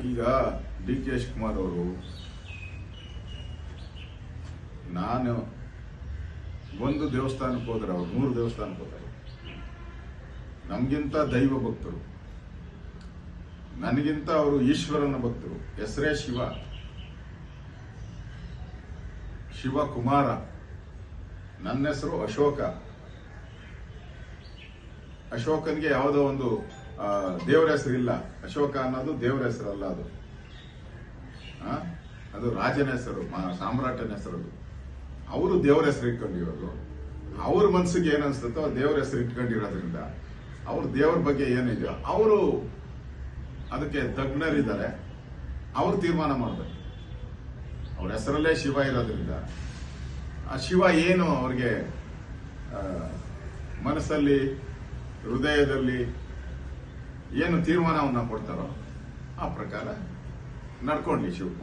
ಈಗ D K Shivakumar ಅವರು ನಾನು ಒಂದು ದೇವಸ್ಥಾನಕ್ಕೆ ಹೋದ್ರೆ ಅವ್ರು 3 ದೇವಸ್ಥಾನಕ್ಕೆ ಹೋದರು. ನಮಗಿಂತ ದೈವ ಭಕ್ತರು, ನನಗಿಂತ ಅವರು ಈಶ್ವರನ ಭಕ್ತರು. ಹೆಸರೇ ಶಿವಕುಮಾರ. ನನ್ನ ಹೆಸರು ಅಶೋಕ. ಅಶೋಕನ್ಗೆ ಯಾವುದೋ ಒಂದು ದೇವರ ಹೆಸರಿಲ್ಲ. ಅಶೋಕ ಅನ್ನೋದು ದೇವರ ಹೆಸರಲ್ಲ, ಅದು ರಾಜನ ಹೆಸರು, ಸಾಮ್ರಾಟನ ಹೆಸರು. ಅವರು ದೇವರ ಹೆಸರು ಇಟ್ಕೊಂಡಿರೋದು. ಅವ್ರ ಮನಸ್ಸಿಗೆ ಏನ್ ಅನ್ಸುತ್ತೋ ದೇವರ ಹೆಸರು ಇಟ್ಕೊಂಡಿರೋದ್ರಿಂದ ಅವ್ರ ದೇವರ ಬಗ್ಗೆ ಏನಿದೆಯೋ ಅವರು ಅದಕ್ಕೆ ತಜ್ಞರಿದ್ದಾರೆ. ಅವ್ರು ತೀರ್ಮಾನ ಮಾಡಬೇಕು. ಅವ್ರ ಹೆಸರಲ್ಲೇ ಶಿವ ಇರೋದ್ರಿಂದ ಆ ಶಿವ ಏನು ಅವ್ರಿಗೆ ಮನಸ್ಸಲ್ಲಿ, ಹೃದಯದಲ್ಲಿ ಏನು ತೀರ್ಮಾನವನ್ನ ಕೊಡ್ತಾರೋ ಆ ಪ್ರಕಾರ ನಡ್ಕೊಂಡ್ಲಿ ಶಿವಕುಮಾರ್.